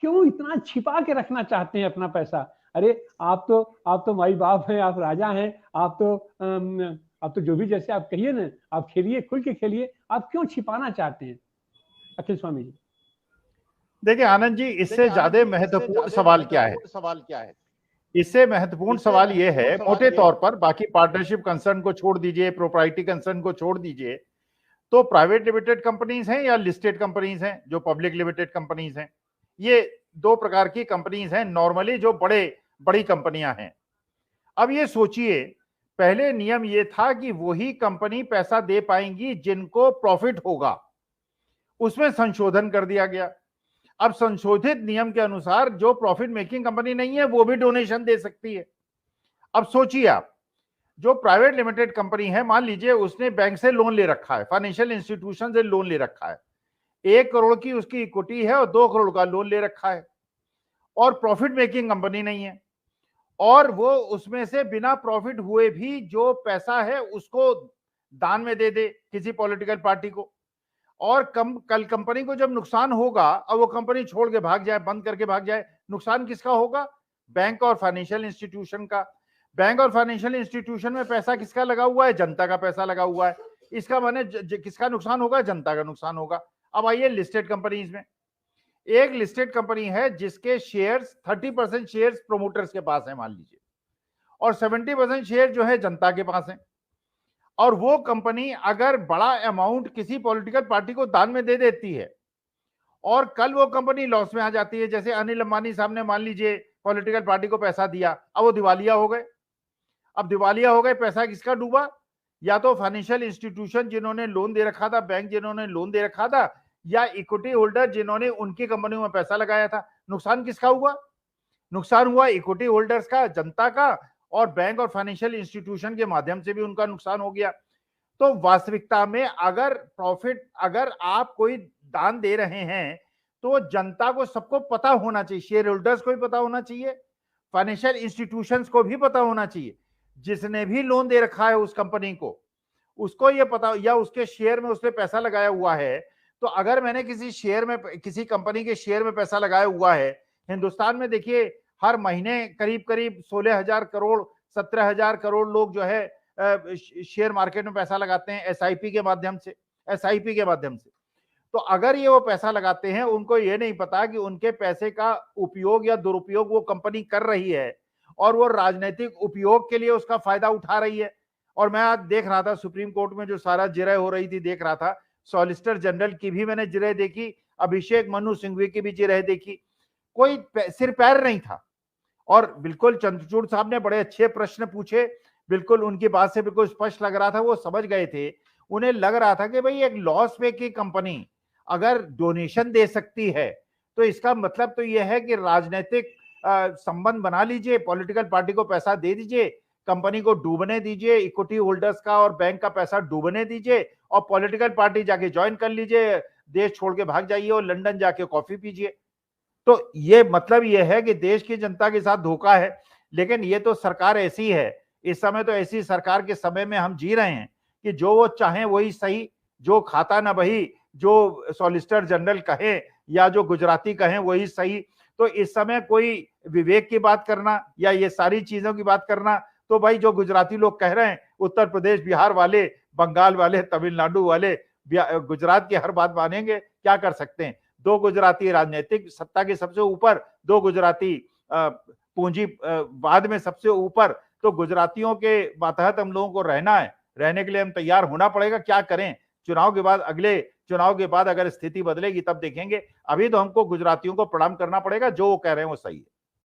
क्यों इतना छिपा के रखना चाहते हैं अपना पैसा? अरे आप तो माई बाप हैं, आप राजा हैं, आप तो जो भी जैसे आप कहिए ना, आप खेलिए, खुल के खेलिए, आप क्यों छिपाना चाहते हैं अखिल स्वामी जी? देखिए आनंद जी, इससे ज्यादा महत्वपूर्ण सवाल क्या है? इससे महत्वपूर्ण सवाल यह है, मोटे तौर पर बाकी पार्टनरशिप कंसर्न को छोड़ दीजिए, प्रोप्राइटी कंसर्न को छोड़ दीजिए, तो प्राइवेट लिमिटेड कंपनीज हैं या लिस्टेड कंपनीज हैं, जो पब्लिक लिमिटेड कंपनीज हैं, ये दो प्रकार की कंपनीज हैं नॉर्मली, जो बड़ी कंपनियां हैं। अब ये सोचिए, पहले नियम ये था कि वही कंपनी पैसा दे पाएंगी जिनको प्रॉफिट होगा, उसमें संशोधन कर दिया गया। अब संशोधित नियम के अनुसार जो प्रॉफिट मेकिंग कंपनी नहीं है वो भी डोनेशन दे सकती है। अब सोचिए आप, जो प्राइवेट लिमिटेड कंपनी है, मान लीजिए उसने बैंक से लोन ले रखा है, फाइनेंशियल इंस्टीट्यूशन से लोन ले रखा है, 1 करोड़ की उसकी इक्विटी है और 2 करोड़ का लोन ले रखा है, और प्रॉफिट मेकिंग कंपनी नहीं है, और वो उसमें से बिना प्रॉफिट हुए भी जो पैसा है उसको दान में दे दे किसी पॉलिटिकल पार्टी को, और कल कंपनी को जब नुकसान होगा और वो कंपनी छोड़ के भाग जाए, बंद करके भाग जाए, नुकसान किसका होगा? बैंक और फाइनेंशियल इंस्टीट्यूशन का। बैंक और फाइनेंशियल इंस्टीट्यूशन में पैसा किसका लगा हुआ है? जनता का पैसा लगा हुआ है। इसका माने किसका नुकसान होगा? जनता का नुकसान होगा। अब आइए लिस्टेड कंपनीज में, एक लिस्टेड कंपनी है जिसके शेयर्स 30% शेयर्स प्रोमोटर्स के पास है मान लीजिए, और 70% शेयर जो है जनता के पास है, और वो कंपनी अगर बड़ा अमाउंट किसी पॉलिटिकल पार्टी को दान में दे देती है और कल वो कंपनी लॉस में आ जाती है, जैसे अनिल अंबानी साहब ने मान लीजिए पॉलिटिकल पार्टी को पैसा दिया, अब वो दिवालिया हो गए। अब दिवालिया हो गए, पैसा किसका डूबा? या तो फाइनेंशियल इंस्टीट्यूशन जिन्होंने लोन दे रखा था, बैंक जिन्होंने लोन दे रखा था, या इक्विटी होल्डर जिन्होंने उनकी कंपनियों में पैसा लगाया था। नुकसान किसका हुआ? नुकसान हुआ इक्विटी होल्डर्स का, जनता का, और बैंक और फाइनेंशियल इंस्टीट्यूशन के माध्यम से भी उनका नुकसान हो गया। तो वास्तविकता में अगर आप कोई दान दे रहे हैं तो जनता को सबको पता होना चाहिए, शेयर होल्डर्स को भी पता होना चाहिए, फाइनेंशियल इंस्टीट्यूशंस को भी पता होना चाहिए, जिसने भी लोन दे रखा है उस कंपनी को उसको ये पता, या उसके शेयर में उसने पैसा लगाया हुआ है। तो अगर मैंने किसी कंपनी के शेयर में पैसा लगाया हुआ है, हिंदुस्तान में देखिए हर महीने करीब करीब 16,000 करोड़ 17,000 करोड़ लोग जो है शेयर मार्केट में पैसा लगाते हैं एसआईपी के माध्यम से। तो अगर ये वो पैसा लगाते हैं, उनको ये नहीं पता कि उनके पैसे का उपयोग या दुरुपयोग वो कंपनी कर रही है और वो राजनीतिक उपयोग के लिए उसका फायदा उठा रही है। और मैं आज देख रहा था सुप्रीम कोर्ट में जो सारा जिरह हो रही थी, देख रहा था, सॉलिसिटर जनरल की भी मैंने जिरह देखी, अभिषेक मनु सिंघवी की भी जिरह देखी, कोई सिर पैर नहीं था। और बिल्कुल चंद्रचूड़ साहब ने बड़े अच्छे प्रश्न पूछे, बिल्कुल उनकी बात से बिल्कुल स्पष्ट लग रहा था, वो समझ गए थे। उन्हें लग रहा था कि भाई एक लॉस में की कंपनी अगर डोनेशन दे सकती है तो इसका मतलब तो यह है कि राजनीतिक संबंध बना लीजिए, पॉलिटिकल पार्टी को पैसा दे दीजिए, कंपनी को डूबने दीजिए, इक्विटी होल्डर्स का और बैंक का पैसा डूबने दीजिए, और पॉलिटिकल पार्टी जाके ज्वाइन कर लीजिए, देश छोड़ के भाग जाइए और लंदन जाके कॉफी पीजिए। तो ये मतलब ये है कि देश की जनता के साथ धोखा है। लेकिन ये तो सरकार ऐसी है, इस समय तो ऐसी सरकार के समय में हम जी रहे हैं कि जो वो चाहें वही सही, जो खाता ना बही, जो सॉलिसिटर जनरल कहे या जो गुजराती कहें वही सही। तो इस समय कोई विवेक की बात करना या ये सारी चीजों की बात करना, तो भाई जो गुजराती लोग कह रहे हैं, उत्तर प्रदेश बिहार वाले, बंगाल वाले, तमिलनाडु वाले गुजरात की हर बात मानेंगे, क्या कर सकते हैं। 2 गुजराती राजनीतिक सत्ता के सबसे ऊपर, 2 गुजराती पूंजीवाद में सबसे ऊपर, तो गुजरातियों के मातहत हम लोगों को रहना है, रहने के लिए हम तैयार होना पड़ेगा। क्या करें, चुनाव के बाद, अगले चुनाव के बाद अगर स्थिति बदलेगी तब देखेंगे। अभी तो हमको गुजरातियों को प्रणाम करना पड़ेगा, जो वो कह रहे हैं वो सही है।